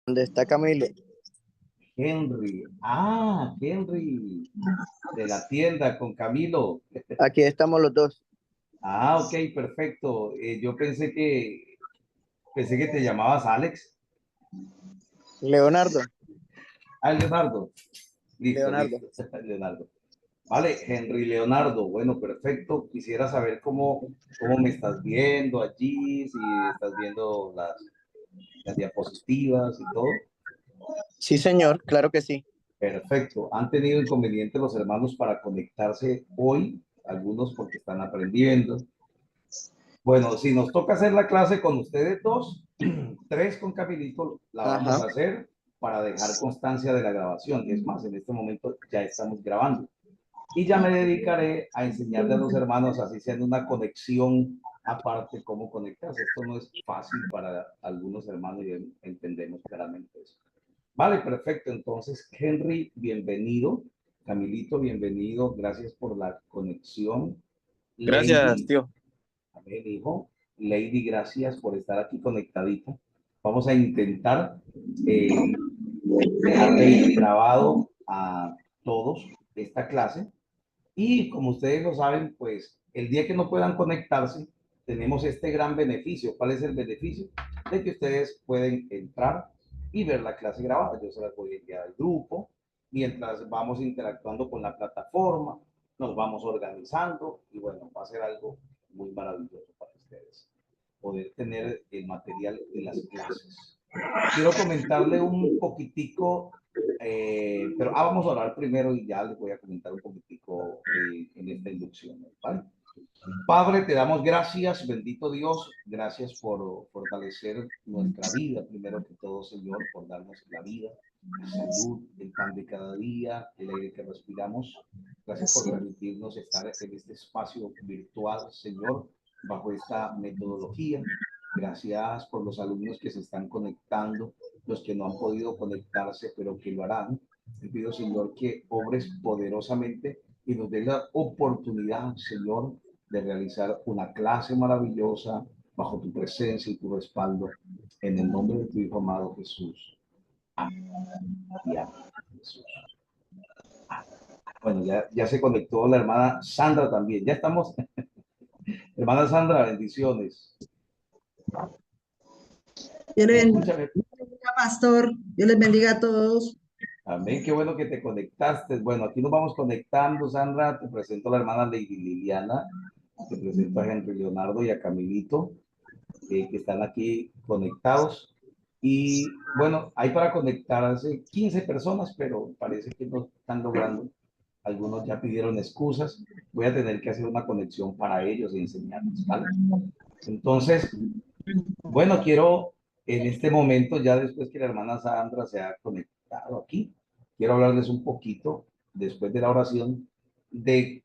¿Dónde está Camilo? Henry. Ah, Henry, de la tienda con Camilo. Aquí estamos los dos. Ah, ok, perfecto. Yo pensé que te llamabas Alex. Leonardo, Ah, Leonardo. Listo, Leonardo. listo. Leonardo. Vale, Henry Leonardo. Bueno, perfecto. Quisiera saber cómo me estás viendo allí, si estás viendo las diapositivas y todo. Sí, señor, claro que sí. Perfecto. ¿Han tenido inconvenientes los hermanos para conectarse hoy? Algunos porque están aprendiendo. Bueno, si nos toca hacer la clase con ustedes dos, tres con Camilito, la vamos Ajá. a hacer para dejar constancia de la grabación. Es más, en este momento ya estamos grabando. Y ya me dedicaré a enseñarle a los hermanos, así sea en una conexión aparte, cómo conectarse. Esto no es fácil para algunos hermanos y entendemos claramente eso. Vale, perfecto. Entonces, Henry, bienvenido. Camilito, bienvenido. Gracias por la conexión. Gracias, Lady, tío. a ver, hijo. Lady, gracias por estar aquí conectadita. Vamos a intentar eh, dejarle grabado a todos esta clase. Y como ustedes lo saben, pues el día que no puedan conectarse, tenemos este gran beneficio. ¿Cuál es el beneficio? De que ustedes pueden entrar y ver la clase grabada. Yo se las voy a enviar al grupo mientras vamos interactuando con la plataforma, nos vamos organizando y bueno, va a ser algo muy maravilloso para ustedes poder tener el material de las clases. Quiero comentarle un poquitico, pero vamos a hablar primero y ya les voy a comentar un poquitico en esta inducción, ¿vale? Padre, te damos gracias, bendito Dios, gracias por fortalecer nuestra vida, primero que todo, Señor, por darnos la vida, la salud, el pan de cada día, el aire que respiramos. Gracias por permitirnos estar en este espacio virtual, Señor, bajo esta metodología. Gracias por los alumnos que se están conectando, los que no han podido conectarse, pero que lo harán. Te pido, Señor, que obres poderosamente y nos dé la oportunidad, Señor, de realizar una clase maravillosa bajo tu presencia y tu respaldo. En el nombre de tu Hijo amado Jesús. Y amén, Jesús. Bueno, ya se conectó la hermana Sandra también. Ya estamos. Hermana Sandra, bendiciones. Dios ¿Me le escuchan? bendiga, pastor. Dios les bendiga a todos. Amén, qué bueno que te conectaste. Bueno, aquí nos vamos conectando, Sandra. Te presento a la hermana Lady Liliana. Te presento a Henry Leonardo y a Camilito, que están aquí conectados. Y bueno, hay para conectarse 15 personas, pero parece que no están logrando. Algunos ya pidieron excusas. Voy a tener que hacer una conexión para ellos y enseñarles, ¿vale? Entonces, bueno, quiero en este momento, ya después que la hermana Sandra se ha conectado aquí, quiero hablarles un poquito, después de la oración, de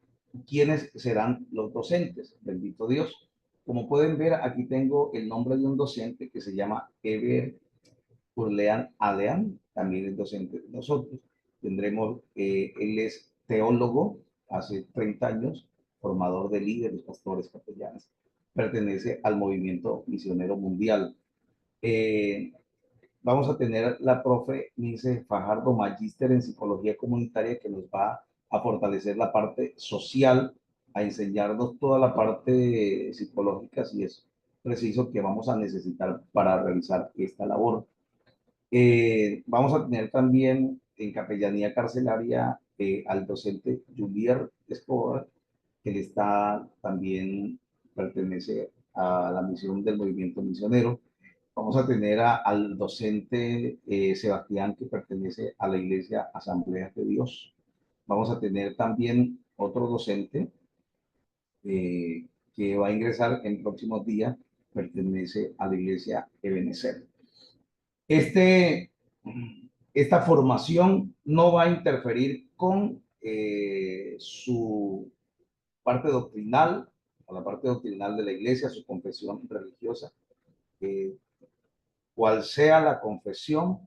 quiénes serán los docentes. Bendito Dios. Como pueden ver, aquí tengo el nombre de un docente que se llama Eber Urlean Alean, también es docente de nosotros. Tendremos, él es teólogo, hace 30 años, formador de líderes, pastores, capellanes, pertenece al movimiento misionero mundial. Eh, Vamos a tener la profe Lince Fajardo, magíster en psicología comunitaria, que nos va a fortalecer la parte social, a enseñarnos toda la parte psicológica, si es preciso, que vamos a necesitar para realizar esta labor. Vamos a tener también en capellanía carcelaria al docente Julier Escobar, que le está también pertenece a la misión del movimiento misionero. Vamos a tener al docente Sebastián, que pertenece a la Iglesia Asamblea de Dios. Vamos a tener también otro docente que va a ingresar en próximos días, pertenece a la Iglesia Ebenezer. Este, esta formación no va a interferir con su parte doctrinal, a la parte doctrinal de la iglesia, su confesión religiosa. Eh, Cual sea la confesión,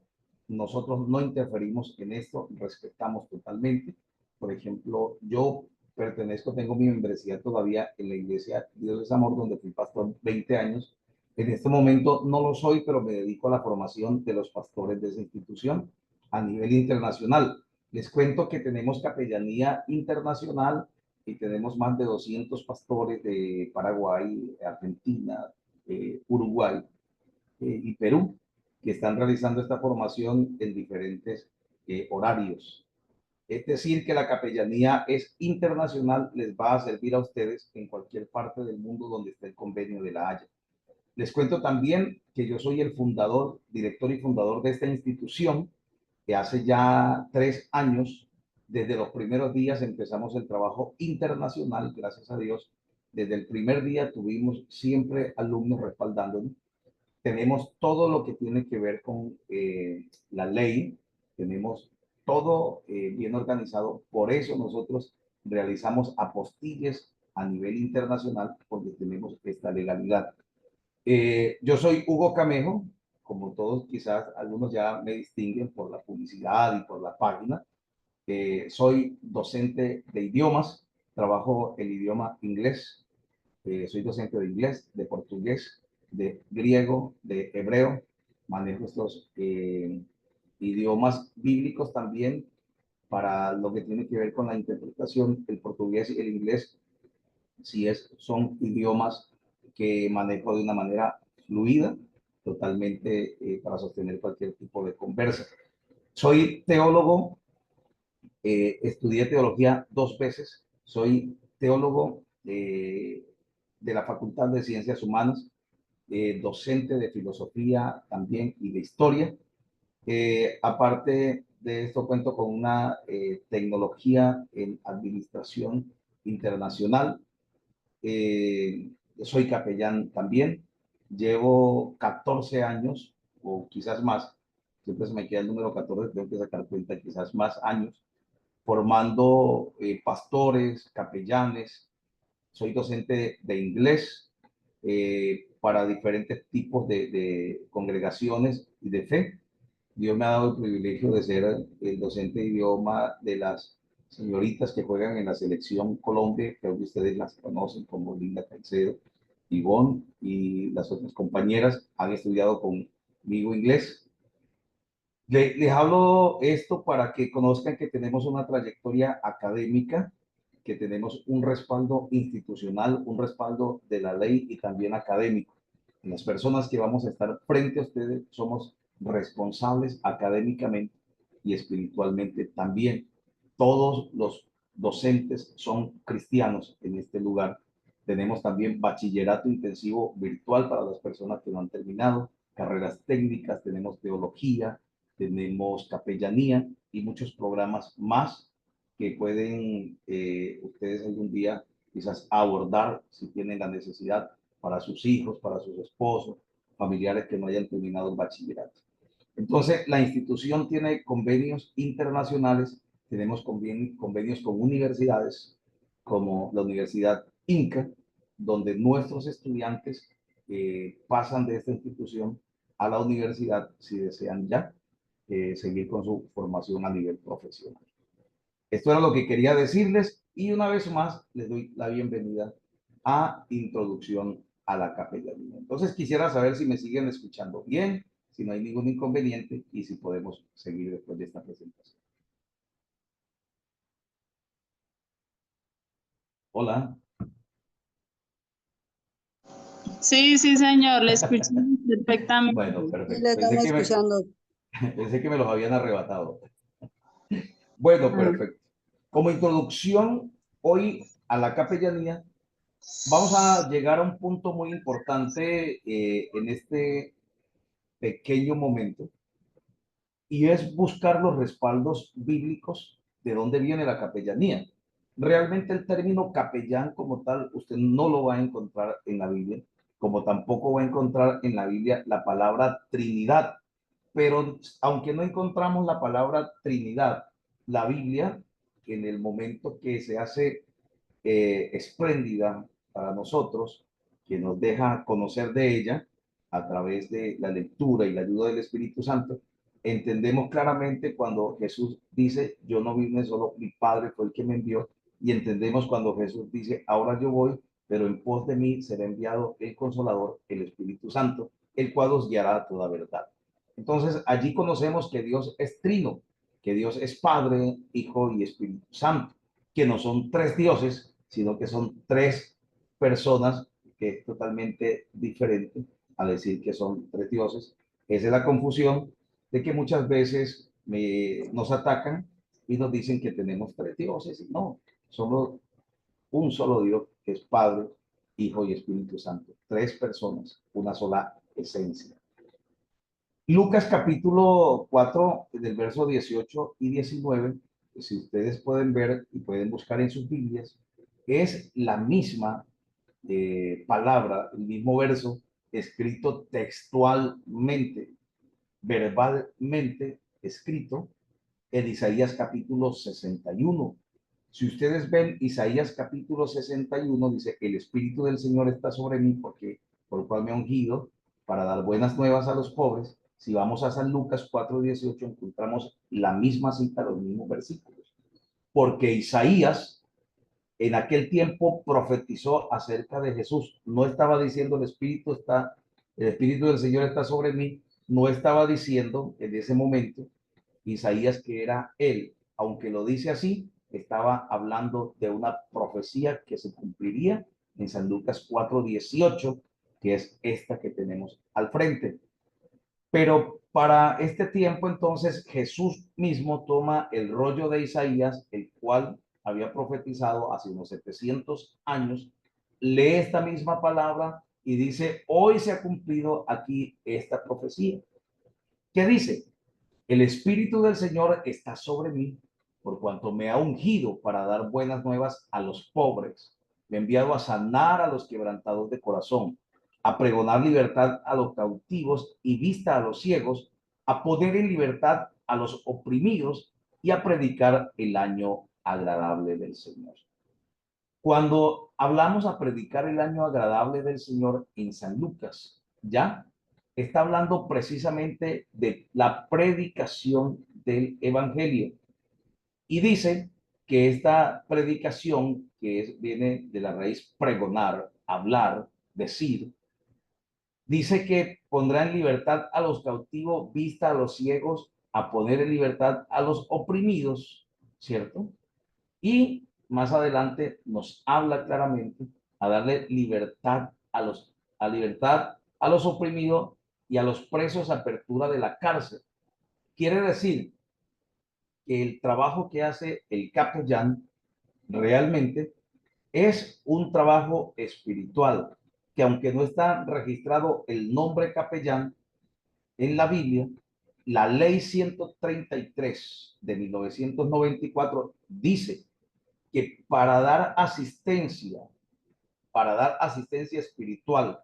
nosotros no interferimos en esto, respetamos totalmente. Por ejemplo, yo pertenezco, tengo mi membresía todavía en la iglesia Dios es Amor, donde fui pastor 20 años, En este momento no lo soy, pero me dedico a la formación de los pastores de esa institución a nivel internacional. Les cuento que tenemos capellanía internacional y tenemos más de 200 pastores de Paraguay, Argentina, Uruguay y Perú, que están realizando esta formación en diferentes horarios. Es decir, que la capellanía es internacional, les va a servir a ustedes en cualquier parte del mundo donde esté el convenio de la Haya. Les cuento también que yo soy el fundador, director y fundador de esta institución, que hace ya 3 años, desde los primeros días empezamos el trabajo internacional, gracias a Dios. Desde el primer día tuvimos siempre alumnos respaldándonos. Tenemos todo lo que tiene que ver con la ley, tenemos todo bien organizado. Por eso nosotros realizamos apostilles a nivel internacional, porque tenemos esta legalidad. Yo soy Hugo Camejo, como todos quizás algunos ya me distinguen por la publicidad y por la página. Soy docente de idiomas, trabajo el idioma inglés, soy docente de inglés, de portugués, de griego, de hebreo, manejo estos idiomas bíblicos también para lo que tiene que ver con la interpretación. El portugués y el inglés son idiomas que manejo de una manera fluida, totalmente para sostener cualquier tipo de conversa. Soy teólogo, estudié teología 2 veces, soy teólogo de la Facultad de Ciencias Humanas, docente de filosofía también y de historia. Aparte de esto, cuento con una tecnología en administración internacional. Soy capellán también. Llevo 14 años, o quizás más, siempre se me queda el número 14, tengo que sacar cuenta, quizás más años, formando pastores, capellanes. Soy docente de inglés para diferentes tipos de congregaciones y de fe. Dios me ha dado el privilegio de ser el docente de idioma de las señoritas que juegan en la selección Colombia, que hoy ustedes las conocen como Linda Caicedo, Ivonne y las otras compañeras han estudiado conmigo inglés. Les hablo esto para que conozcan que tenemos una trayectoria académica, que tenemos un respaldo institucional, un respaldo de la ley y también académico. Las personas que vamos a estar frente a ustedes somos responsables académicamente y espiritualmente también. Todos los docentes son cristianos en este lugar. Tenemos también bachillerato intensivo virtual para las personas que no han terminado, carreras técnicas, tenemos teología, tenemos capellanía y muchos programas más que pueden ustedes algún día quizás abordar si tienen la necesidad para sus hijos, para sus esposos, familiares que no hayan terminado el bachillerato. Entonces, la institución tiene convenios internacionales, tenemos convenios con universidades como la Universidad Inca, donde nuestros estudiantes pasan de esta institución a la universidad si desean ya seguir con su formación a nivel profesional. Esto era lo que quería decirles y una vez más les doy la bienvenida a Introducción a la Capellanía. Entonces quisiera saber si me siguen escuchando bien, si no hay ningún inconveniente y si podemos seguir después de esta presentación. Hola. Sí, sí, señor, le escucho perfectamente. Bueno, Sí, perfecto. le estamos escuchando. Pensé que me los habían arrebatado. Bueno, Ah, perfecto. Como introducción hoy a la capellanía, vamos a llegar a un punto muy importante en este pequeño momento, y es buscar los respaldos bíblicos de dónde viene la capellanía. Realmente el término capellán como tal, usted no lo va a encontrar en la Biblia, como tampoco va a encontrar en la Biblia la palabra Trinidad. Pero aunque no encontramos la palabra Trinidad, la Biblia, en el momento que se hace espléndida para nosotros, que nos deja conocer de ella a través de la lectura y la ayuda del Espíritu Santo, entendemos claramente cuando Jesús dice, yo no vine solo, mi Padre fue el que me envió, y entendemos cuando Jesús dice, ahora yo voy pero en pos de mí será enviado el Consolador, el Espíritu Santo, el cual os guiará a toda verdad. Entonces, allí conocemos que Dios es trino, que Dios es Padre, Hijo y Espíritu Santo, que no son tres dioses, sino que son tres personas, que es totalmente diferente a decir que son tres dioses. Esa es la confusión de que muchas veces nos atacan y nos dicen que tenemos tres dioses, y no, somos un solo Dios, que es Padre, Hijo y Espíritu Santo. Tres personas, una sola esencia. Lucas capítulo 4, del verso 18 y 19, si ustedes pueden ver y pueden buscar en sus Biblias, es la misma palabra, el mismo verso, escrito textualmente, verbalmente escrito en Isaías capítulo 61. Si ustedes ven Isaías capítulo 61, dice, el Espíritu del Señor está sobre mí porque por el cual me ha ungido para dar buenas nuevas a los pobres. Si vamos a San Lucas 4:18, encontramos la misma cita, los mismos versículos. Porque Isaías en aquel tiempo profetizó acerca de Jesús. No estaba diciendo el Espíritu del Señor está sobre mí. No estaba diciendo en ese momento Isaías que era él. Aunque lo dice así, estaba hablando de una profecía que se cumpliría en San Lucas 4:18, que es esta que tenemos al frente. Pero para este tiempo, entonces, Jesús mismo toma el rollo de Isaías, el cual había profetizado hace unos 700 años, lee esta misma palabra y dice, hoy se ha cumplido aquí esta profecía. ¿Qué dice? El Espíritu del Señor está sobre mí, por cuanto me ha ungido para dar buenas nuevas a los pobres. Me ha enviado a sanar a los quebrantados de corazón, a pregonar libertad a los cautivos y vista a los ciegos, a poner en libertad a los oprimidos y a predicar el año agradable del Señor. Cuando hablamos a predicar el año agradable del Señor en San Lucas, ya está hablando precisamente de la predicación del Evangelio. Y dice que esta predicación, viene de la raíz pregonar, hablar, decir, dice que pondrá en libertad a los cautivos, vista a los ciegos, a poner en libertad a los oprimidos, ¿cierto? Y más adelante nos habla claramente a darle libertad a los oprimidos y a los presos, apertura de la cárcel. Quiere decir que el trabajo que hace el capellán realmente es un trabajo espiritual, que aunque no está registrado el nombre capellán en la Biblia, la ley 133 de 1994 dice que para dar asistencia espiritual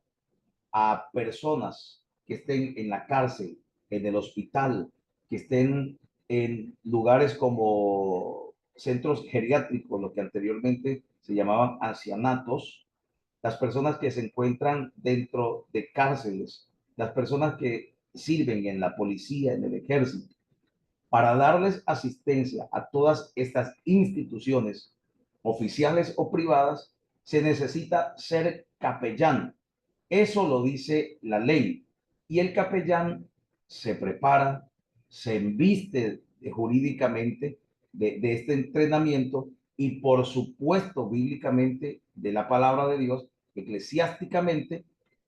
a personas que estén en la cárcel, en el hospital, que estén en lugares como centros geriátricos, lo que anteriormente se llamaban ancianatos, las personas que se encuentran dentro de cárceles, las personas que sirven en la policía, en el ejército, para darles asistencia a todas estas instituciones, oficiales o privadas, se necesita ser capellán. Eso lo dice la ley. Y el capellán se prepara, se embiste jurídicamente de este entrenamiento y, por supuesto, bíblicamente, de la palabra de Dios, eclesiásticamente,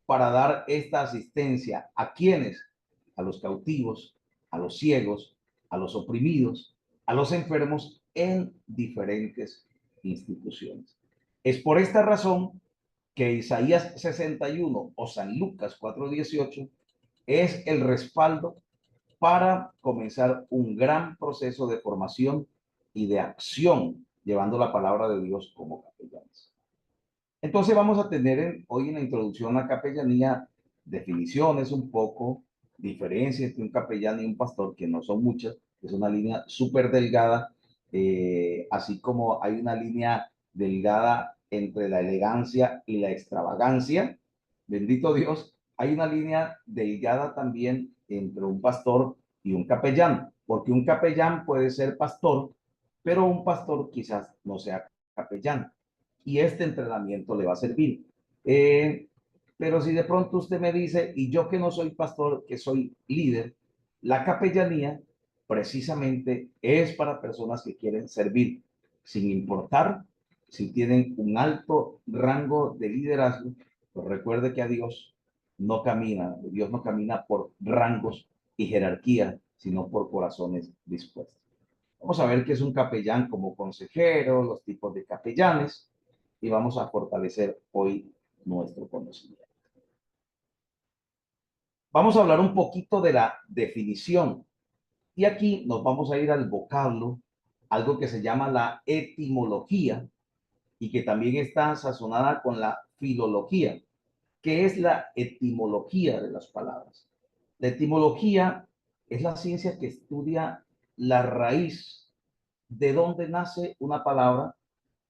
para dar esta asistencia a quienes, a los cautivos, a los ciegos, a los oprimidos, a los enfermos en diferentes instituciones. Es por esta razón que Isaías 61 o San Lucas 4:18 es el respaldo para comenzar un gran proceso de formación y de acción, llevando la palabra de Dios como capellanes. Entonces vamos a tener hoy en la introducción a capellanía definiciones un poco, diferencias entre un capellán y un pastor, que no son muchas, es una línea súper delgada, así como hay una línea delgada entre la elegancia y la extravagancia, bendito Dios, hay una línea delgada también entre un pastor y un capellán, porque un capellán puede ser pastor, pero un pastor quizás no sea capellán. y este entrenamiento le va a servir. Pero si de pronto usted me dice, y yo que no soy pastor, que soy líder, la capellanía precisamente es para personas que quieren servir, sin importar si tienen un alto rango de liderazgo. Pues recuerde que Dios no camina por rangos y jerarquía, sino por corazones dispuestos. Vamos a ver qué es un capellán como consejero, los tipos de capellanes, y vamos a fortalecer hoy nuestro conocimiento. Vamos a hablar un poquito de la definición. Y aquí nos vamos a ir al vocablo, algo que se llama la etimología y que también está sazonada con la filología. ¿Qué es la etimología de las palabras? La etimología es la ciencia que estudia la raíz de dónde nace una palabra,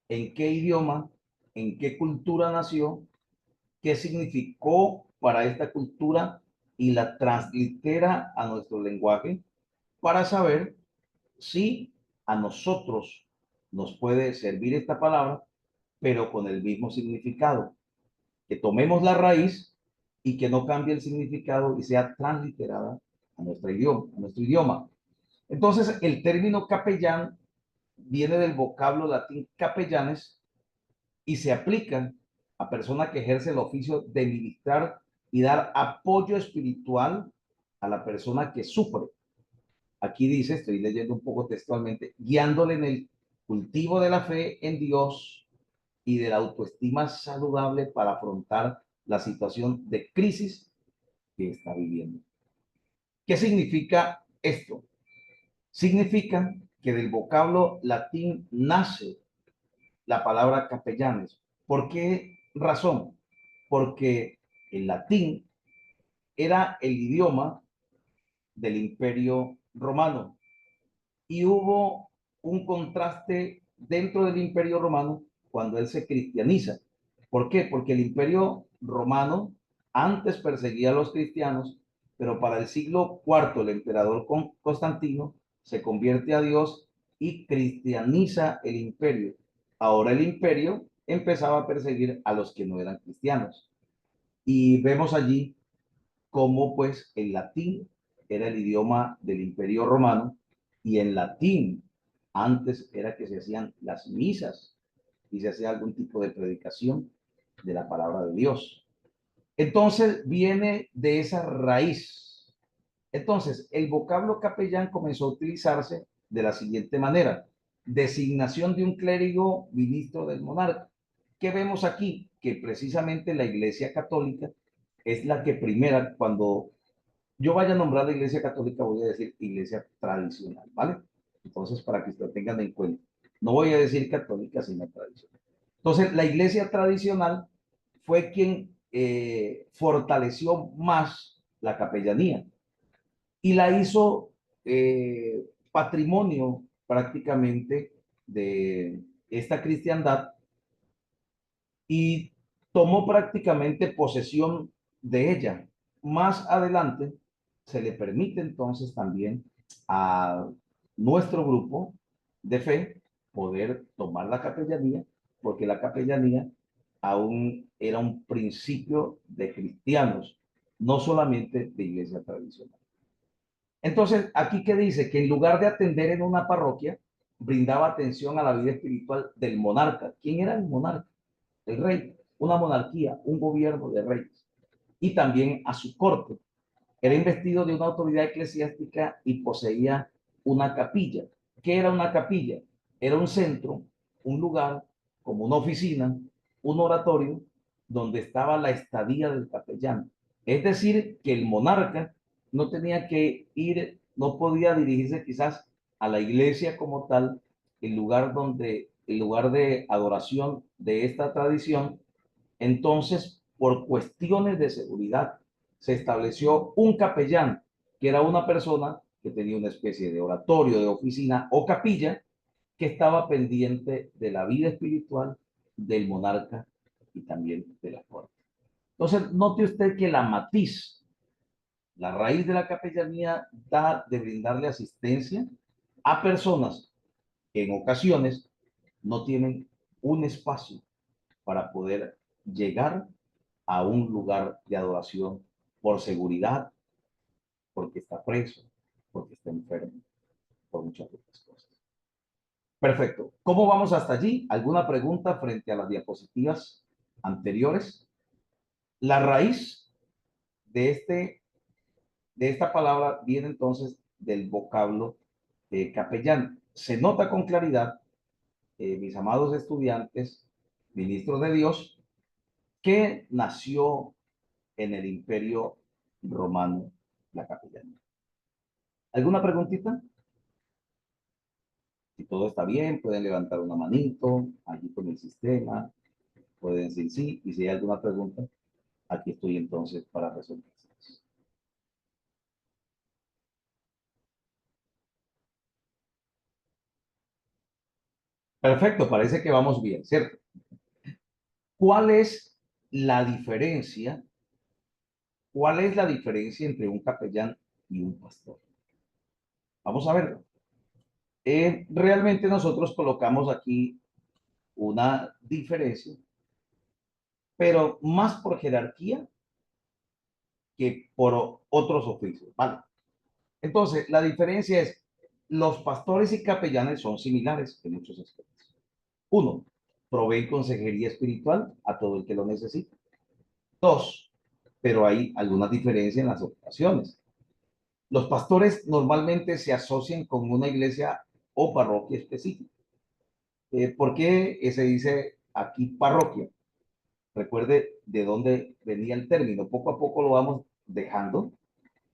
en qué idioma, en qué cultura nació, qué significó para esta cultura y la translitera a nuestro lenguaje para saber si a nosotros nos puede servir esta palabra, pero con el mismo significado. Que tomemos la raíz y que no cambie el significado y sea transliterada a nuestro idioma. Entonces, el término capellán viene del vocablo latín capellanes y se aplica a persona que ejerce el oficio de ministrar y dar apoyo espiritual a la persona que sufre. Aquí dice, estoy leyendo un poco textualmente, guiándole en el cultivo de la fe en Dios y de la autoestima saludable para afrontar la situación de crisis que está viviendo. ¿Qué significa esto? Significa que del vocablo latín nace la palabra capellanes. ¿Por qué razón? Porque el latín era el idioma del Imperio Romano y hubo un contraste dentro del Imperio Romano cuando él se cristianiza. ¿Por qué? Porque el Imperio Romano antes perseguía a los cristianos, pero para el siglo IV el emperador Constantino se convierte a Dios y cristianiza el imperio. Ahora el imperio empezaba a perseguir a los que no eran cristianos. Y vemos allí cómo pues el latín era el idioma del Imperio Romano y en latín antes era que se hacían las misas y se hacía algún tipo de predicación de la palabra de Dios. Entonces viene de esa raíz. Entonces el vocablo capellán comenzó a utilizarse de la siguiente manera: designación de un clérigo ministro del monarca. ¿Qué vemos aquí? Que precisamente la Iglesia Católica es la que primera, cuando yo vaya a nombrar la Iglesia Católica, voy a decir Iglesia tradicional, ¿vale? Entonces, para que ustedes tengan en cuenta, no voy a decir católica, sino tradicional. Entonces, la Iglesia tradicional fue quien fortaleció más la capellanía y la hizo patrimonio prácticamente de esta cristiandad y tomó prácticamente posesión de ella. Más adelante se le permite entonces también a nuestro grupo de fe poder tomar la capellanía, porque la capellanía aún era un principio de cristianos, no solamente de iglesia tradicional. Entonces, aquí que dice que en lugar de atender en una parroquia, brindaba atención a la vida espiritual del monarca. ¿Quién era el monarca? El rey, una monarquía, un gobierno de reyes, y también a su corte. Era investido de una autoridad eclesiástica y poseía una capilla. ¿Qué era una capilla? Era un centro, un lugar, como una oficina, un oratorio, donde estaba la estadía del capellán. Es decir, que el monarca no tenía que ir, no podía dirigirse quizás a la iglesia como tal, el lugar de adoración de esta tradición. Entonces, por cuestiones de seguridad, se estableció un capellán, que era una persona que tenía una especie de oratorio, de oficina o capilla, que estaba pendiente de la vida espiritual del monarca y también de la corte. Entonces, note usted que la matiz, la raíz de la capellanía, da de brindarle asistencia a personas que en ocasiones no tienen un espacio para poder llegar a un lugar de adoración por seguridad, porque está preso, porque está enfermo, por muchas otras cosas. Perfecto. ¿Cómo vamos hasta allí? ¿Alguna pregunta frente a las diapositivas anteriores? La raíz de esta palabra viene entonces del vocablo capellán. Se nota con claridad, mis amados estudiantes, ministros de Dios, que nació en el Imperio Romano la capellanía. ¿Alguna preguntita? Si todo está bien, pueden levantar una manito allí con el sistema, pueden decir sí, y si hay alguna pregunta, aquí estoy entonces para resolver. Perfecto, parece que vamos bien, ¿cierto? ¿Cuál es la diferencia? ¿Cuál es la diferencia entre un capellán y un pastor? Vamos a verlo. Realmente nosotros colocamos aquí una diferencia, pero más por jerarquía que por otros oficios, ¿vale? Entonces, la diferencia es, los pastores y capellanes son similares en muchos aspectos. Uno, proveen consejería espiritual a todo el que lo necesita. Dos, pero hay alguna diferencia en las ocupaciones. Los pastores normalmente se asocian con una iglesia o parroquia específica. ¿Por qué se dice aquí parroquia? Recuerde de dónde venía el término. Poco a poco lo vamos dejando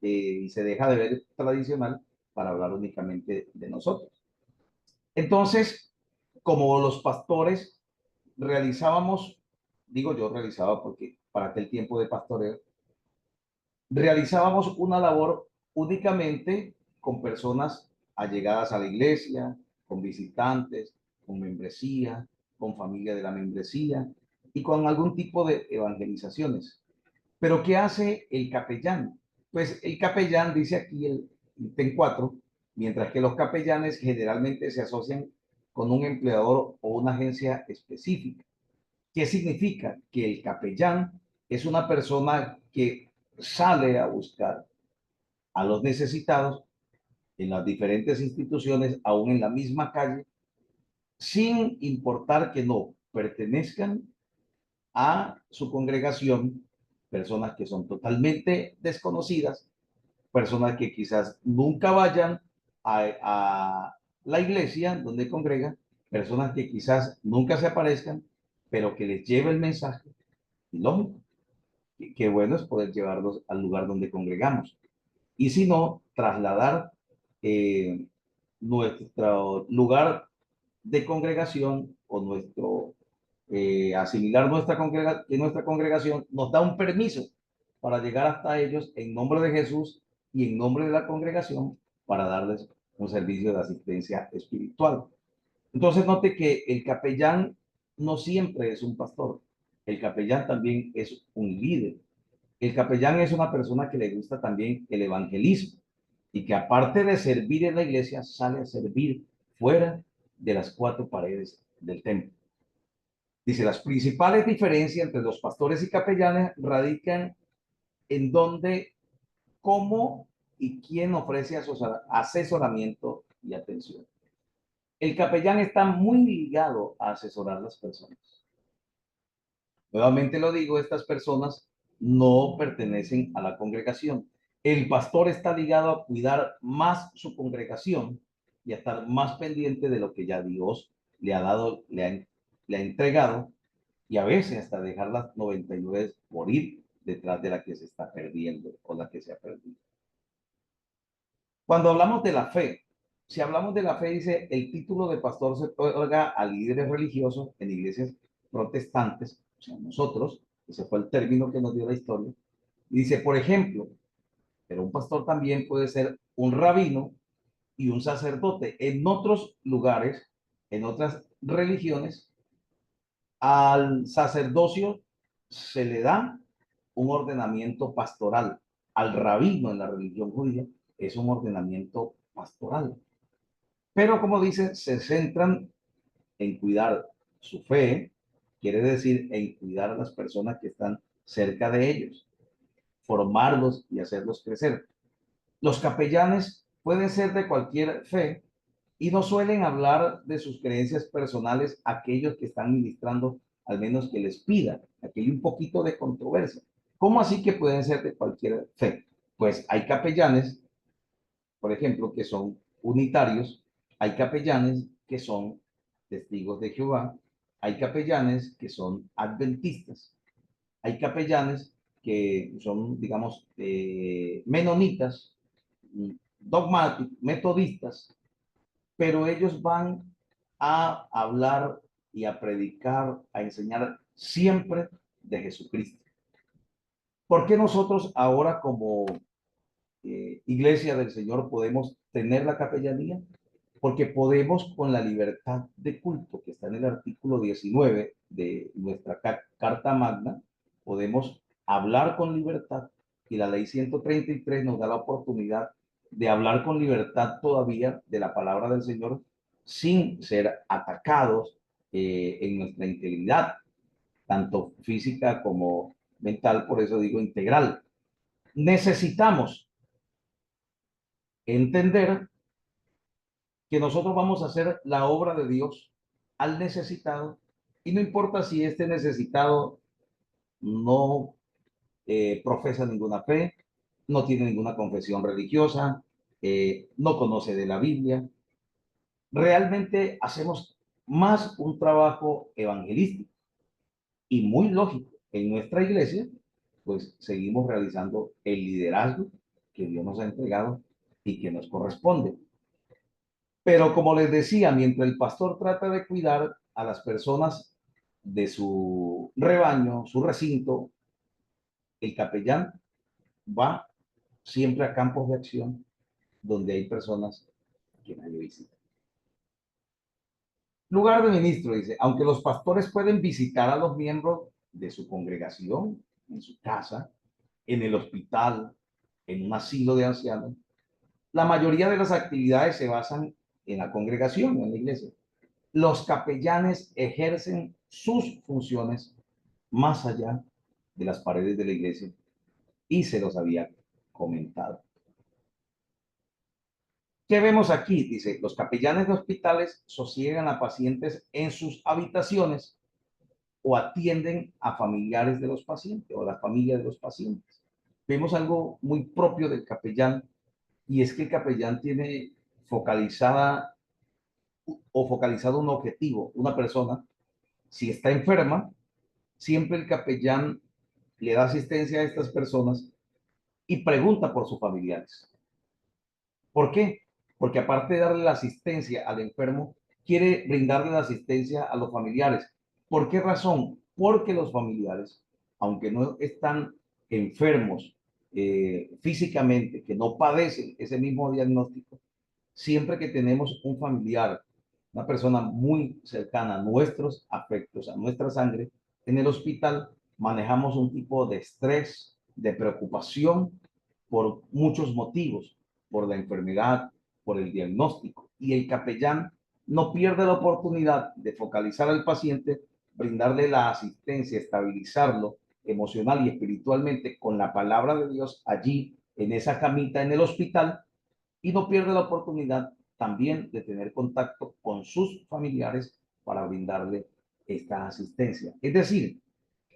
y se deja de ver tradicional para hablar únicamente de nosotros. Entonces, como los pastores realizábamos, digo yo realizaba porque para aquel tiempo de pastoreo, realizábamos una labor únicamente con personas allegadas a la iglesia, con visitantes, con membresía, con familia de la membresía y con algún tipo de evangelizaciones. Pero ¿qué hace el capellán? Pues el capellán, dice aquí el ítem 4, mientras que los capellanes generalmente se asocian con un empleador o una agencia específica. ¿Qué significa? Que el capellán es una persona que sale a buscar a los necesitados en las diferentes instituciones, aún en la misma calle, sin importar que no pertenezcan a su congregación, personas que son totalmente desconocidas, personas que quizás nunca vayan a la iglesia donde congregan, personas que quizás nunca se aparezcan, pero que les lleve el mensaje. Y lógico, qué bueno es poder llevarlos al lugar donde congregamos. Y si no, trasladar nuestro lugar de congregación o asimilar nuestra congregación nos da un permiso para llegar hasta ellos en nombre de Jesús y en nombre de la congregación para darles un servicio de asistencia espiritual. Entonces note que el capellán no siempre es un pastor, el capellán también es un líder. El capellán es una persona que le gusta también el evangelismo y que aparte de servir en la iglesia, sale a servir fuera de las cuatro paredes del templo. Dice, las principales diferencias entre los pastores y capellanes radican en dónde, cómo y quién ofrece asesoramiento y atención. El capellán está muy ligado a asesorar a las personas. Nuevamente lo digo, estas personas no pertenecen a la congregación. El pastor está ligado a cuidar más su congregación y a estar más pendiente de lo que ya Dios le ha dado, le ha entregado, y a veces hasta dejar las 99 por ir detrás de la que se está perdiendo o la que se ha perdido. Cuando hablamos de la fe, si hablamos de la fe, dice, el título de pastor se otorga a líderes religiosos en iglesias protestantes, o sea, nosotros, ese fue el término que nos dio la historia, y dice, por ejemplo, pero un pastor también puede ser un rabino y un sacerdote. En otros lugares, en otras religiones, al sacerdocio se le da un ordenamiento pastoral. Al rabino en la religión judía es un ordenamiento pastoral. Pero como dice, se centran en cuidar su fe, quiere decir en cuidar a las personas que están cerca de ellos, formarlos y hacerlos crecer. Los capellanes pueden ser de cualquier fe y no suelen hablar de sus creencias personales a aquellos que están ministrando, al menos que les pida. Aquí hay un poquito de controversia. ¿Cómo así que pueden ser de cualquier fe? Pues hay capellanes, por ejemplo, que son unitarios, hay capellanes que son testigos de Jehová, hay capellanes que son adventistas, hay capellanes que son, digamos, menonitas, dogmáticos, metodistas, pero ellos van a hablar y a predicar, a enseñar siempre de Jesucristo. ¿Por qué nosotros ahora como Iglesia del Señor podemos tener la capellanía? Porque podemos, con la libertad de culto que está en el artículo 19 de nuestra Carta Magna, podemos hablar con libertad, y la ley 133 nos da la oportunidad de hablar con libertad todavía de la palabra del Señor sin ser atacados en nuestra integridad, tanto física como mental, por eso digo integral. Necesitamos entender que nosotros vamos a hacer la obra de Dios al necesitado, y no importa si este necesitado no profesa ninguna fe, no tiene ninguna confesión religiosa, no conoce de la Biblia. Realmente hacemos más un trabajo evangelístico y muy lógico. En nuestra iglesia, pues seguimos realizando el liderazgo que Dios nos ha entregado y que nos corresponde. Pero como les decía, mientras el pastor trata de cuidar a las personas de su rebaño, su recinto, el capellán va siempre a campos de acción donde hay personas que nadie visita. Lugar de ministro, dice, aunque los pastores pueden visitar a los miembros de su congregación, en su casa, en el hospital, en un asilo de ancianos, la mayoría de las actividades se basan en la congregación, en la iglesia. Los capellanes ejercen sus funciones más allá de las paredes de la iglesia, y se los había comentado. ¿Qué vemos aquí? Dice, los capellanes de hospitales sosiegan a pacientes en sus habitaciones o atienden a familiares de los pacientes o a las familias de los pacientes. Vemos algo muy propio del capellán, y es que el capellán tiene focalizado un objetivo, una persona. Si está enferma, siempre el capellán le da asistencia a estas personas y pregunta por sus familiares. ¿Por qué? Porque aparte de darle la asistencia al enfermo, quiere brindarle la asistencia a los familiares. ¿Por qué razón? Porque los familiares, aunque no están enfermos físicamente, que no padecen ese mismo diagnóstico, siempre que tenemos un familiar, una persona muy cercana a nuestros afectos, a nuestra sangre, en el hospital, manejamos un tipo de estrés, de preocupación por muchos motivos, por la enfermedad, por el diagnóstico. Y el capellán no pierde la oportunidad de focalizar al paciente, brindarle la asistencia, estabilizarlo emocional y espiritualmente con la palabra de Dios allí, en esa camita en el hospital, y no pierde la oportunidad también de tener contacto con sus familiares para brindarle esta asistencia. Es decir,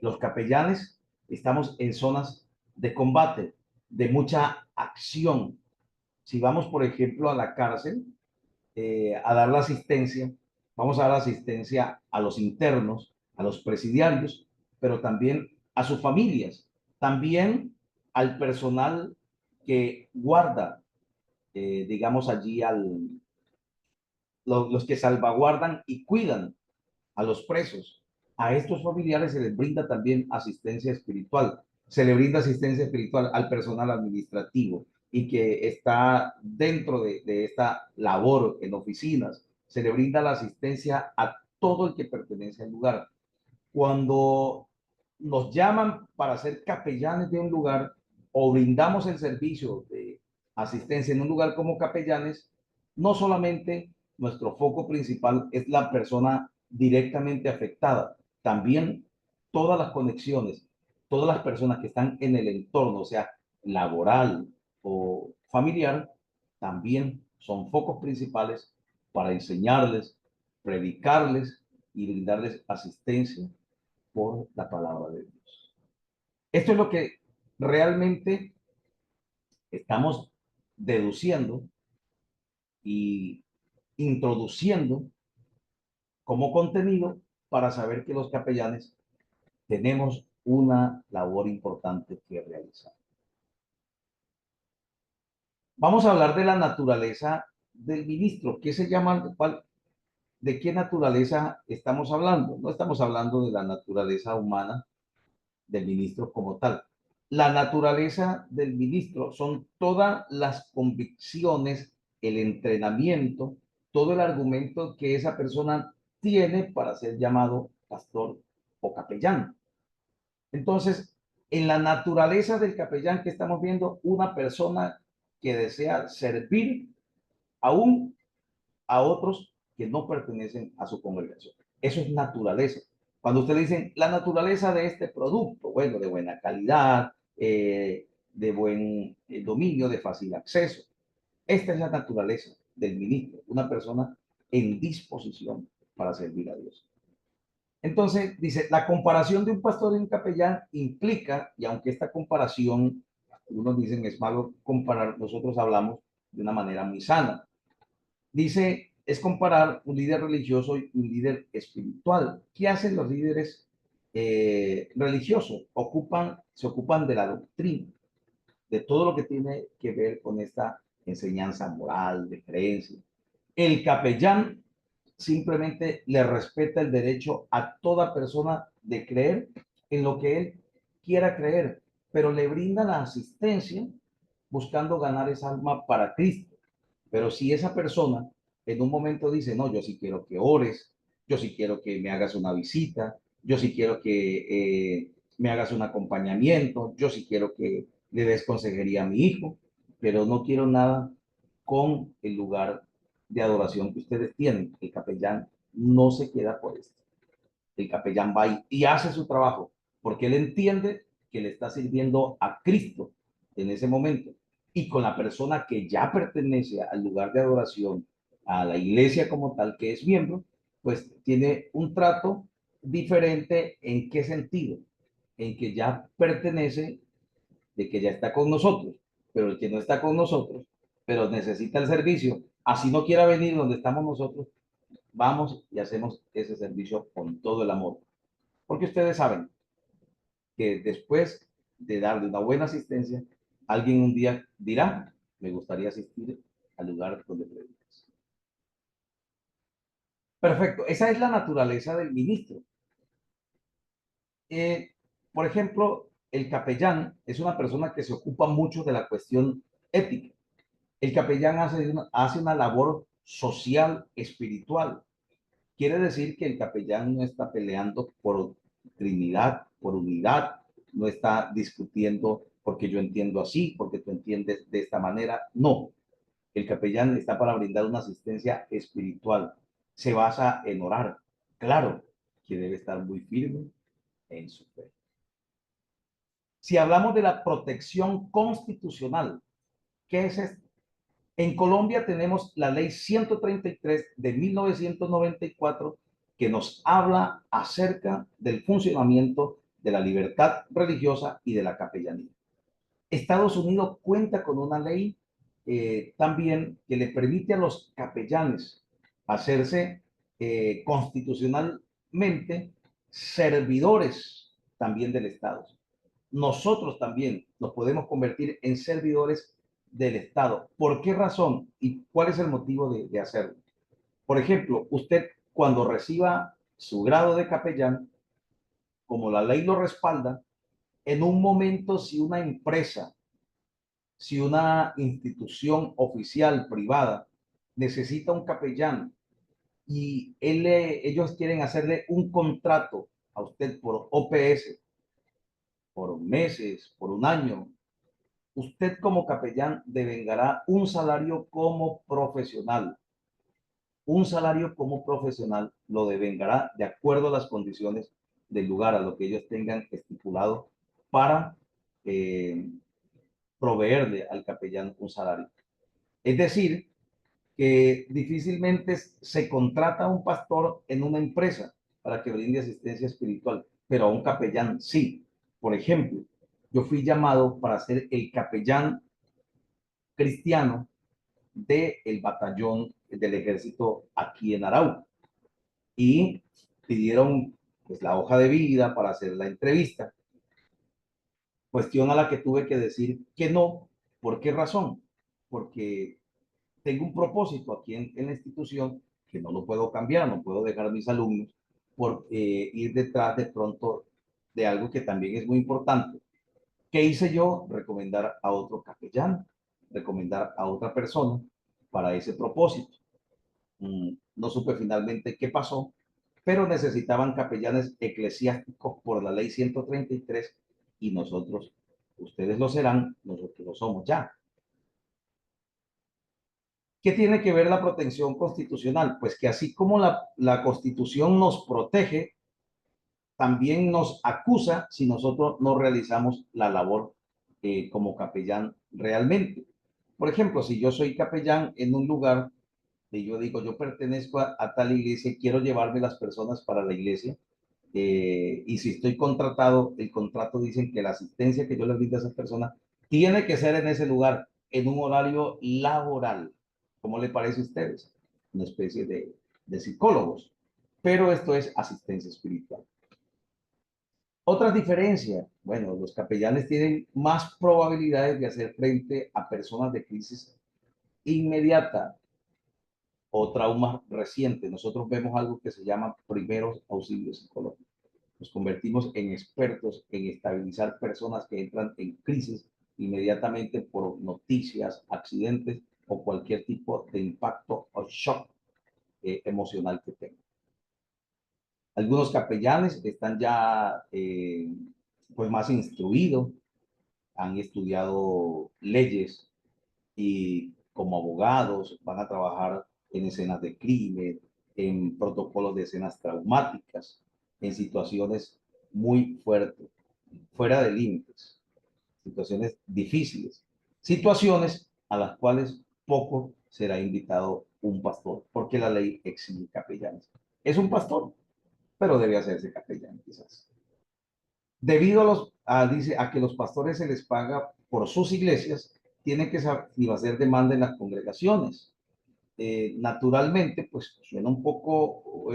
los capellanes estamos en zonas de combate, de mucha acción. Si vamos, por ejemplo, a la cárcel a dar la asistencia, vamos a dar asistencia a los internos, a los presidiarios, pero también a sus familias, también al personal que guarda, digamos, allí los que salvaguardan y cuidan a los presos. A estos familiares se les brinda también asistencia espiritual. Se le brinda asistencia espiritual al personal administrativo y que está dentro de esta labor en oficinas. Se le brinda la asistencia a todo el que pertenece al lugar. Cuando nos llaman para ser capellanes de un lugar o brindamos el servicio de asistencia en un lugar como capellanes, no solamente nuestro foco principal es la persona directamente afectada, también todas las conexiones, todas las personas que están en el entorno, o sea, laboral o familiar, también son focos principales para enseñarles, predicarles y brindarles asistencia por la palabra de Dios. Esto es lo que realmente estamos deduciendo y introduciendo como contenido para saber que los capellanes tenemos una labor importante que realizar. Vamos a hablar de la naturaleza del ministro. ¿Qué se llama? ¿De qué naturaleza estamos hablando? No estamos hablando de la naturaleza humana del ministro como tal. La naturaleza del ministro son todas las convicciones, el entrenamiento, todo el argumento que esa persona tiene para ser llamado pastor o capellán. Entonces, en la naturaleza del capellán que estamos viendo, una persona que desea servir aún a otros que no pertenecen a su congregación. Eso es naturaleza. Cuando ustedes dicen la naturaleza de este producto, bueno, de buena calidad, de buen dominio, de fácil acceso. Esta es la naturaleza del ministro, una persona en disposición para servir a Dios. Entonces, dice, la comparación de un pastor y un capellán implica, y aunque esta comparación, algunos dicen es malo comparar, nosotros hablamos de una manera muy sana. Dice, es comparar un líder religioso y un líder espiritual. ¿Qué hacen los líderes religiosos? Se ocupan de la doctrina, de todo lo que tiene que ver con esta enseñanza moral, de creencia. El capellán simplemente le respeta el derecho a toda persona de creer en lo que él quiera creer, pero le brinda la asistencia buscando ganar esa alma para Cristo. Pero si esa persona en un momento dice, no, yo sí quiero que ores, yo sí quiero que me hagas una visita, yo sí quiero que me hagas un acompañamiento, yo sí quiero que le des consejería a mi hijo, pero no quiero nada con el lugar de adoración que ustedes tienen. El capellán no se queda por esto. El capellán va y hace su trabajo, porque él entiende que le está sirviendo a Cristo en ese momento. Y con la persona que ya pertenece al lugar de adoración, a la iglesia como tal, que es miembro, pues tiene un trato diferente. ¿En qué sentido? En que ya pertenece, de que ya está con nosotros, pero el que no está con nosotros, pero necesita el servicio, así no quiera venir donde estamos nosotros, vamos y hacemos ese servicio con todo el amor. Porque ustedes saben que después de darle una buena asistencia, alguien un día dirá, me gustaría asistir al lugar donde predicas. Perfecto, esa es la naturaleza del ministro. Por ejemplo, el capellán es una persona que se ocupa mucho de la cuestión ética. El capellán hace una labor social, espiritual. Quiere decir que el capellán no está peleando por Trinidad, por unidad, no está discutiendo porque yo entiendo así, porque tú entiendes de esta manera. No, el capellán está para brindar una asistencia espiritual. Se basa en orar. Claro que debe estar muy firme en su fe. Si hablamos de la protección constitucional, ¿qué es esto? En Colombia tenemos la ley 133 de 1994 que nos habla acerca del funcionamiento de la libertad religiosa y de la capellanía. Estados Unidos cuenta con una ley también que le permite a los capellanes hacerse constitucionalmente servidores también del Estado. Nosotros también nos podemos convertir en servidores del Estado. ¿Por qué razón y cuál es el motivo de hacerlo? Por ejemplo, usted cuando reciba su grado de capellán, como la ley lo respalda, en un momento si una empresa, si una institución oficial privada necesita un capellán y ellos quieren hacerle un contrato a usted por OPS, por meses, por un año, usted como capellán devengará un salario como profesional. Un salario como profesional lo devengará de acuerdo a las condiciones del lugar, a lo que ellos tengan estipulado para proveerle al capellán un salario. Es decir, que difícilmente se contrata a un pastor en una empresa para que brinde asistencia espiritual, pero a un capellán sí. Por ejemplo, yo fui llamado para ser el capellán cristiano del batallón del ejército aquí en Arauca. Y pidieron pues la hoja de vida para hacer la entrevista. Cuestión a la que tuve que decir que no. ¿Por qué razón? Porque tengo un propósito aquí en la institución que no lo puedo cambiar, no puedo dejar a mis alumnos por ir detrás de pronto de algo que también es muy importante. ¿Qué hice yo? Recomendar a otro capellán, recomendar a otra persona para ese propósito. No supe finalmente qué pasó, pero necesitaban capellanes eclesiásticos por la ley 133 y nosotros, ustedes lo serán, nosotros lo somos ya. ¿Qué tiene que ver la protección constitucional? Pues que así como la Constitución nos protege, también nos acusa si nosotros no realizamos la labor como capellán realmente. Por ejemplo, si yo soy capellán en un lugar y yo digo, yo pertenezco a tal iglesia y quiero llevarme las personas para la iglesia, y si estoy contratado, el contrato dice que la asistencia que yo le brindo a esas personas tiene que ser en ese lugar, en un horario laboral. ¿Cómo le parece a ustedes? Una especie de psicólogos. Pero esto es asistencia espiritual. Otras diferencias. Bueno, los capellanes tienen más probabilidades de hacer frente a personas de crisis inmediata o trauma reciente. Nosotros vemos algo que se llama primeros auxilios psicológicos. Nos convertimos en expertos en estabilizar personas que entran en crisis inmediatamente por noticias, accidentes o cualquier tipo de impacto o shock emocional que tengan. Algunos capellanes están ya pues más instruidos, han estudiado leyes y como abogados van a trabajar en escenas de crimen, en protocolos de escenas traumáticas, en situaciones muy fuertes, fuera de límites, situaciones difíciles, situaciones a las cuales poco será invitado un pastor, porque la ley exige capellanes. Es un pastor, pero debe hacerse capellán quizás. Debido dice, a que los pastores se les paga por sus iglesias, tienen que satisfacer demanda en las congregaciones. Naturalmente, pues suena un poco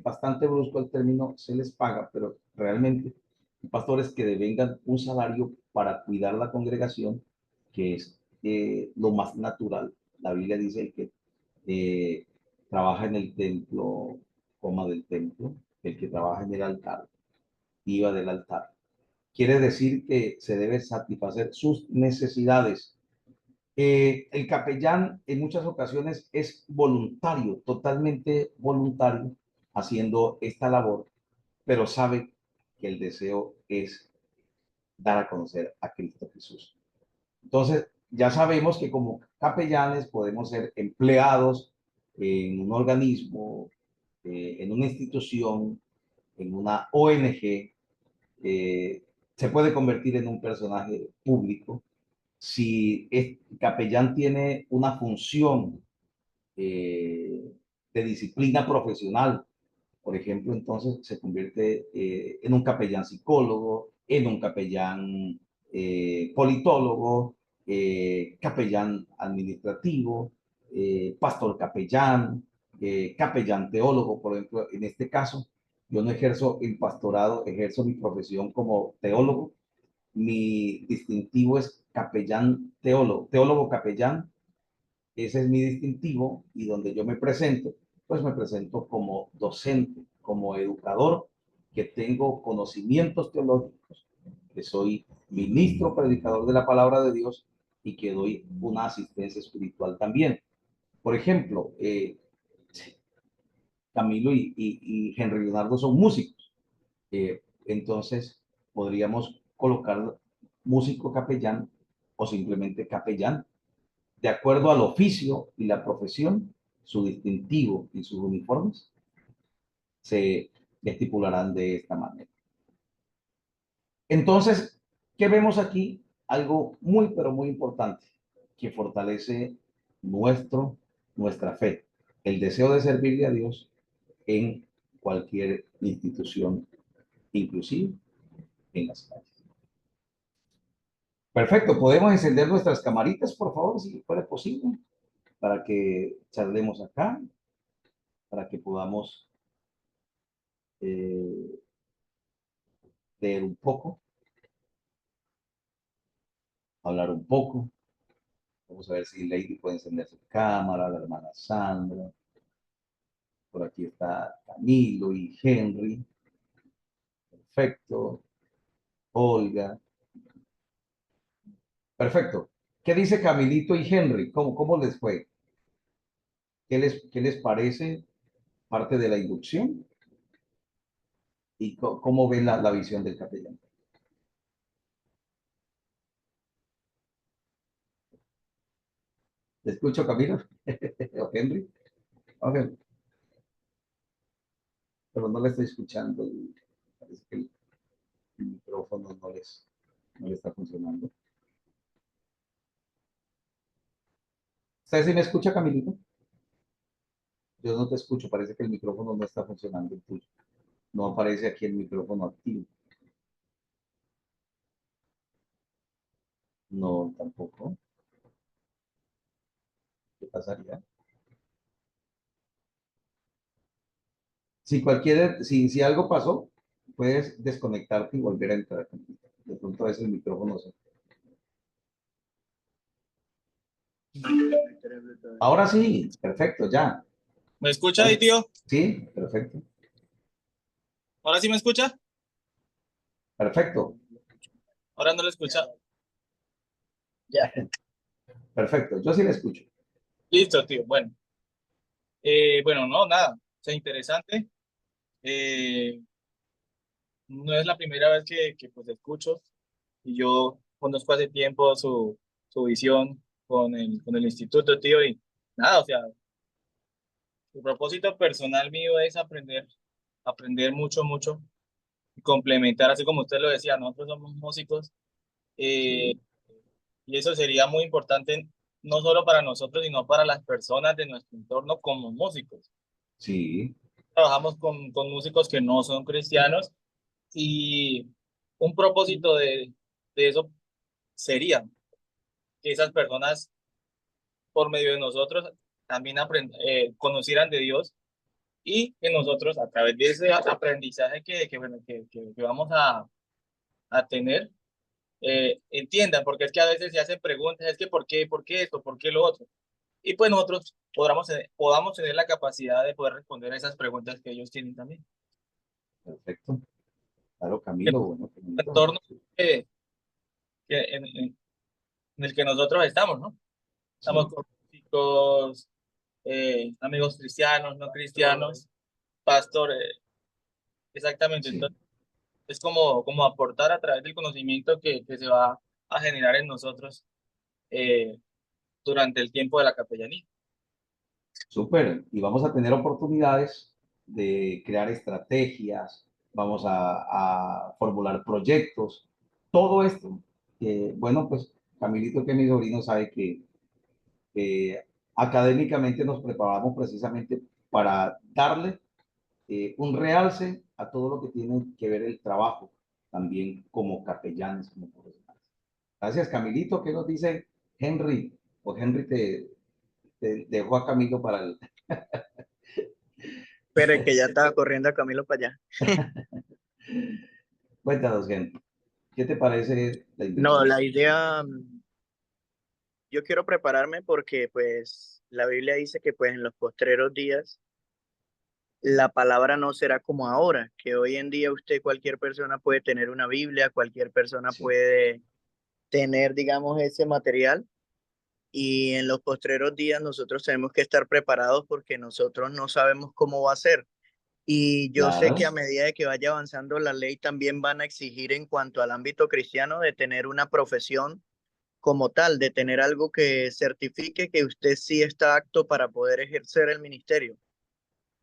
bastante brusco el término se les paga, pero realmente hay pastores que devengan un salario para cuidar la congregación, que es lo más natural. La Biblia dice que trabaja en el templo, coma del templo, el que trabaja en el altar, viva del altar. Quiere decir que se debe satisfacer sus necesidades. El capellán en muchas ocasiones es voluntario, totalmente voluntario, haciendo esta labor, pero sabe que el deseo es dar a conocer a Cristo Jesús. Entonces, ya sabemos que como capellanes podemos ser empleados en un organismo, en una institución, en una ONG, se puede convertir en un personaje público. Si el capellán tiene una función de disciplina profesional, por ejemplo, entonces se convierte en un capellán psicólogo, en un capellán politólogo, capellán administrativo, pastor capellán, capellán teólogo, por ejemplo, en este caso, yo no ejerzo el pastorado, ejerzo mi profesión como teólogo. Mi distintivo es capellán teólogo, teólogo capellán. Ese es mi distintivo y donde yo me presento, pues me presento como docente, como educador, que tengo conocimientos teológicos, que soy ministro, predicador de la palabra de Dios y que doy una asistencia espiritual también. Por ejemplo, Camilo y Henry Leonardo son músicos. Entonces, podríamos colocar músico capellán o simplemente capellán. De acuerdo al oficio y la profesión, su distintivo y sus uniformes se estipularán de esta manera. Entonces, ¿qué vemos aquí? Algo muy, pero muy importante que fortalece nuestra fe, el deseo de servirle a Dios en cualquier institución, inclusive en las calles. Perfecto, podemos encender nuestras camaritas, por favor, si fuera posible, para que charlemos acá, para que podamos eh, leer un poco, hablar un poco. Vamos a ver si Lady puede encender su cámara, la hermana Sandra. Por aquí está Camilo y Henry. Perfecto. Olga. Perfecto. ¿Qué dice Camilito y Henry? ¿Cómo les fue? ¿Qué les parece parte de la inducción? ¿Y cómo ven la visión del capellán? ¿Te escucho, Camilo? ¿O Henry? Ok. Pero no le estoy escuchando. Parece que el micrófono no le está funcionando. ¿Usted sí me escucha, Camilito? Yo no te escucho, parece que el micrófono no está funcionando el tuyo. No aparece aquí el micrófono activo. No, tampoco. ¿Qué pasaría? Si algo pasó, puedes desconectarte y volver a entrar. De pronto a veces el micrófono se... Ahora sí, perfecto, ya. ¿Me escucha ahí, tío? Sí, perfecto. ¿Ahora sí me escucha? Perfecto, Ahora no lo escucha. Ya. perfecto. Yo sí le escucho. Listo, tío. Bueno, no, nada. O sea, interesante. Eh, no es la primera vez que pues escucho y yo conozco hace tiempo su visión con el instituto, tío, y nada, o sea, el propósito personal mío es aprender mucho, mucho y complementar, así como usted lo decía, nosotros somos músicos. eh, Sí, Y eso sería muy importante no solo para nosotros, sino para las personas de nuestro entorno como músicos. sí, Trabajamos con músicos que no son cristianos y un propósito de eso sería que esas personas, por medio de nosotros, también conocieran de Dios y que nosotros, a través de ese aprendizaje que vamos a tener, entiendan, porque es que a veces se hacen preguntas, es que por qué esto? ¿Por qué lo otro? Y pues nosotros podamos tener la capacidad de poder responder a esas preguntas que ellos tienen también. perfecto. Claro, El Camilo, bueno, Camilito. entorno que, en el que nosotros estamos, ¿no? Estamos Sí, con chicos, amigos cristianos, no cristianos, pastores, exactamente. sí. Entonces, es como aportar a través del conocimiento que se va a generar en nosotros eh, durante el tiempo de la capellanía. Súper. Y vamos a tener oportunidades de crear estrategias, vamos a formular proyectos. Todo esto, bueno, pues Camilito, que es mi sobrino, sabe que académicamente nos preparamos precisamente para darle un realce a todo lo que tiene que ver el trabajo, también como capellanes, como profesionales. Gracias, Camilito. ¿Qué nos dice Henry? O Henry te dejó a Camilo para el... Pero es que ya estaba corriendo a Camilo para allá. Cuéntanos, Henry. ¿Qué te parece la No, inducción? la idea, yo quiero prepararme porque pues la Biblia dice que pues en los postreros días la palabra no será como ahora, que hoy en día usted, cualquier persona puede tener una Biblia, cualquier persona Sí, puede tener, digamos, ese material. Y en los postreros días nosotros tenemos que estar preparados porque nosotros no sabemos cómo va a ser. Y yo sé que a claro, medida de que vaya avanzando la ley, también van a exigir en cuanto al ámbito cristiano de tener una profesión como tal, de tener algo que certifique que usted sí está apto para poder ejercer el ministerio.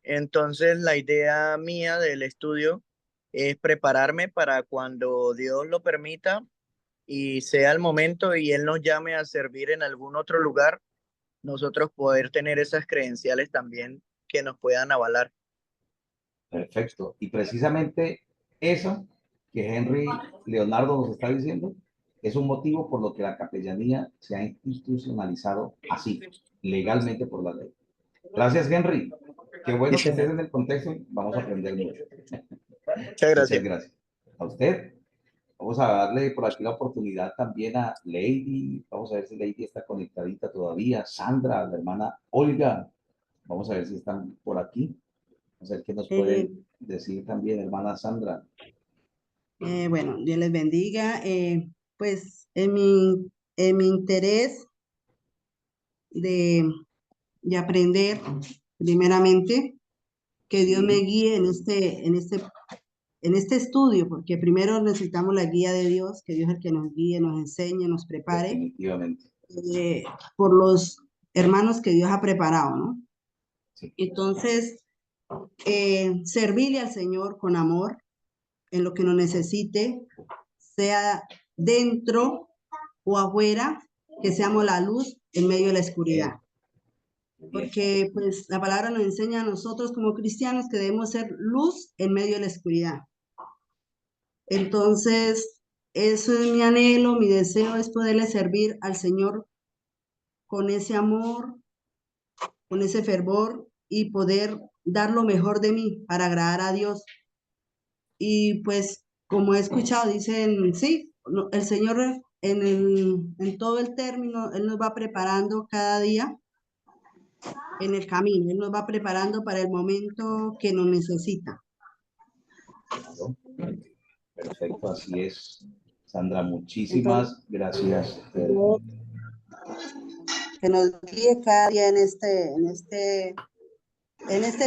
Entonces, la idea mía del estudio es prepararme para cuando Dios lo permita y sea el momento y Él nos llame a servir en algún otro lugar, nosotros poder tener esas credenciales también que nos puedan avalar. Perfecto. Y precisamente eso que Henry Leonardo nos está diciendo es un motivo por lo que la capellanía se ha institucionalizado así, legalmente por la ley. Gracias, Henry. Qué bueno Sí, que estés señor. en el contexto. Vamos a aprender mucho. Muchas Muchas gracias. gracias. A usted. Vamos a darle por aquí la oportunidad también a Lady. Vamos a ver si Lady está conectadita todavía. Sandra, la hermana Olga. Vamos a ver si están por aquí. Vamos a ver qué nos Eh, pueden decir también, hermana Sandra. bueno, Dios les bendiga. Pues en mi interés de, de aprender, primeramente, que Dios me Sí, guíe en este estudio, porque primero necesitamos la guía de Dios, que Dios es el que nos guíe, nos enseñe, nos prepare, definitivamente. por los hermanos que Dios ha preparado, ¿no? Sí. Entonces, servirle al Señor con amor en lo que nos necesite, sea dentro o afuera, que seamos la luz en medio de la oscuridad. Bien. Porque pues la palabra nos enseña a nosotros como cristianos que debemos ser luz en medio de la oscuridad. Entonces, eso es mi anhelo, mi deseo es poderle servir al Señor con ese amor, con ese fervor y poder dar lo mejor de mí para agradar a Dios. Y pues, como he escuchado, dicen, sí, el Señor en todo el término, Él nos va preparando cada día en el camino, Él nos va preparando para el momento que nos necesita. Claro. Perfecto, así es. Sandra, Entonces, muchísimas gracias. que nos guíe cada día en este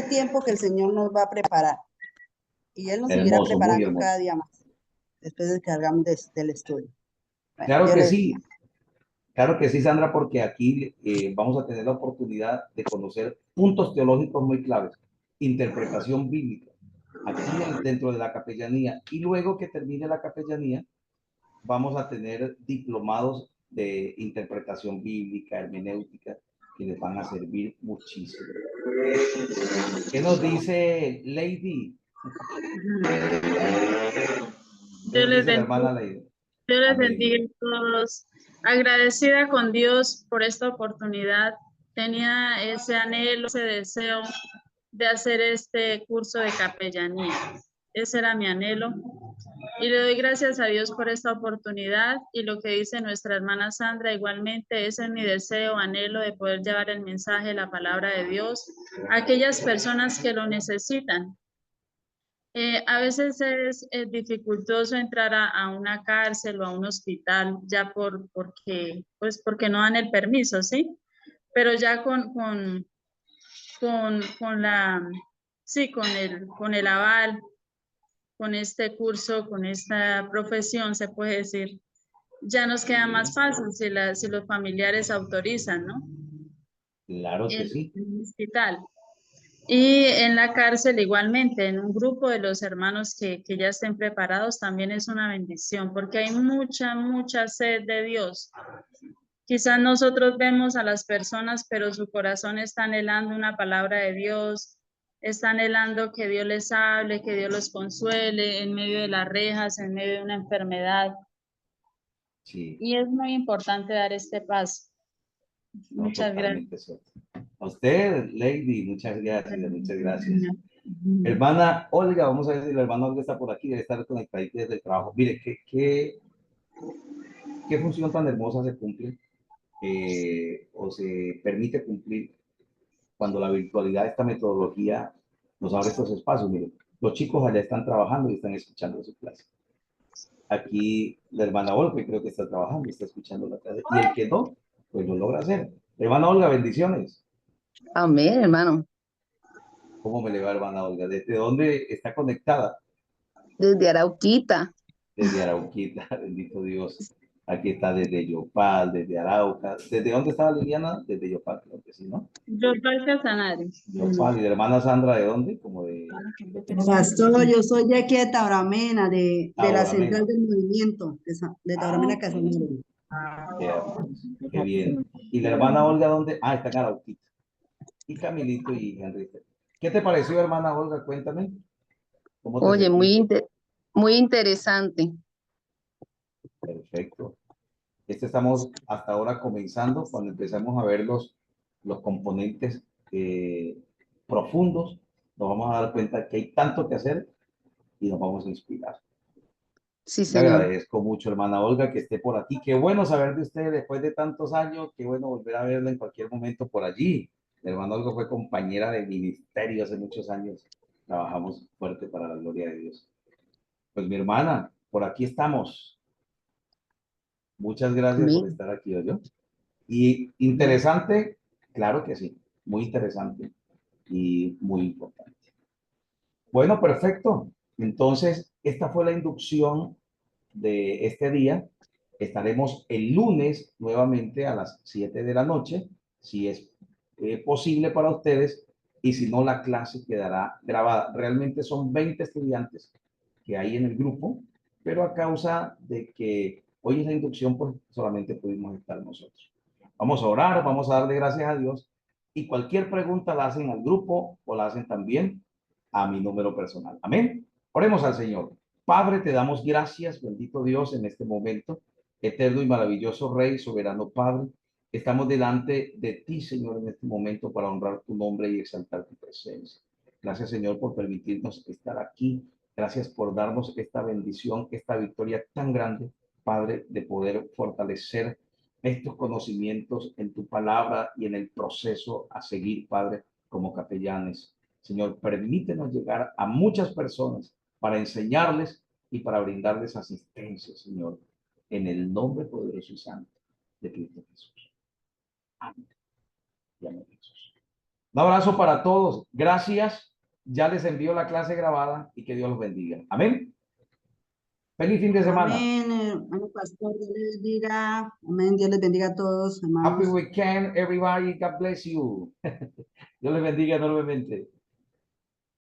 tiempo que el Señor nos va a preparar. Y Él nos seguirá Hermoso, muy preparando hermoso. cada día más, después de que salgamos del estudio. Bueno, Claro Dios que les sí, claro que sí, Sandra, porque aquí vamos a tener la oportunidad de conocer puntos teológicos muy claves, interpretación bíblica, aquí dentro de la capellanía. Y luego que termine la capellanía, vamos a tener diplomados de interpretación bíblica, hermenéutica, que les van a servir muchísimo. ¿Qué nos dice Lady? ¿Qué Dios nos les dice la bendiga, hermana Lady? Dios les Amén. bendiga a todos. Agradecida con Dios por esta oportunidad. Tenía ese anhelo, ese deseo de hacer este curso de capellanía. Ese era mi anhelo. Y le doy gracias a Dios por esta oportunidad y lo que dice nuestra hermana Sandra, igualmente ese es mi deseo, anhelo de poder llevar el mensaje, la palabra de Dios a aquellas personas que lo necesitan. A veces es dificultoso entrar a una cárcel o a un hospital ya porque no dan el permiso, ¿sí? Pero ya con la, sí, con el aval, con este curso, con esta profesión, se puede decir, ya nos queda más fácil si los familiares autorizan, ¿no? Claro que En sí. el hospital. Y en la cárcel igualmente, en un grupo de los hermanos que ya estén preparados, también es una bendición, porque hay mucha, mucha sed de Dios. Quizás nosotros vemos a las personas, pero su corazón está anhelando una palabra de Dios, está anhelando que Dios les hable, que Dios los consuele en medio de las rejas, en medio de una enfermedad. Sí, Y es muy importante dar este paso. no, Muchas gracias. totalmente cierto. A usted, Lady, muchas gracias, muchas gracias. Hermana Olga, vamos a ver si la hermana Olga está por aquí, debe estar conectada desde el trabajo. Mire, qué función tan hermosa se cumple o se permite cumplir cuando la virtualidad, esta metodología, nos abre estos espacios. Mire, los chicos allá están trabajando y están escuchando su clase. Aquí la hermana Olga creo que está trabajando, está escuchando la clase. Y el que no, pues lo logra hacer. Hermana Olga, bendiciones. Amén, hermano. ¿Cómo me le va, hermana Olga? ¿Desde dónde está conectada? Desde Arauquita. Desde Arauquita, bendito Dios. Aquí está desde Yopal, desde Arauca. ¿Desde dónde estaba Liliana? Desde Yopal, creo que sí, ¿no? Yo soy Casanare. Yopal. ¿Y la hermana Sandra de dónde? Como de Pastor, yo soy de aquí de Tauramena, de la Tauramena. central del movimiento, de Tauramena Casanare. Qué bien. ¿Y la hermana Olga dónde? Ah, está en Arauquita. Y Camilito y Enrique. ¿Qué te pareció, hermana Olga? Cuéntame. ¿Cómo te Oye, sentiste? muy interesante. Perfecto. Estamos hasta ahora comenzando, cuando empezamos a ver los componentes profundos, nos vamos a dar cuenta que hay tanto que hacer y nos vamos a inspirar. Sí, Le señor. agradezco mucho, hermana Olga, que esté por aquí. Qué bueno saber de usted después de tantos años. Qué bueno volver a verla en cualquier momento por allí. La hermana Olga fue compañera de ministerio hace muchos años. Trabajamos fuerte para la gloria de Dios. Pues mi hermana, por aquí estamos. Muchas gracias por Amén. estar aquí hoy. Y interesante, claro que sí, muy interesante y muy importante. Bueno, perfecto. Entonces, esta fue la inducción de este día. Estaremos el lunes nuevamente a las 7 de la noche, si es posible para ustedes, y si no, la clase quedará grabada. Realmente son 20 estudiantes que hay en el grupo, pero a causa de que hoy es la inducción, pues solamente pudimos estar nosotros. Vamos a orar, vamos a darle gracias a Dios, y cualquier pregunta la hacen al grupo o la hacen también a mi número personal. Amén. Oremos al Señor. Padre, te damos gracias, bendito Dios, en este momento, eterno y maravilloso Rey, soberano Padre. Estamos delante de ti, Señor, en este momento para honrar tu nombre y exaltar tu presencia. Gracias, Señor, por permitirnos estar aquí. Gracias por darnos esta bendición, esta victoria tan grande, Padre, de poder fortalecer estos conocimientos en tu palabra y en el proceso a seguir, Padre, como capellanes. Señor, permítenos llegar a muchas personas para enseñarles y para brindarles asistencia, Señor, en el nombre poderoso y santo de Cristo Jesús. Amén. Y amén, Jesús. Un abrazo para todos. Gracias. Ya les envío la clase grabada y que Dios los bendiga. Amén. Feliz fin de semana. Amén, hermano pastor, Dios les bendiga. Amén, Dios les bendiga a todos, Happy hermanos. weekend, everybody. God bless you. Dios les bendiga enormemente.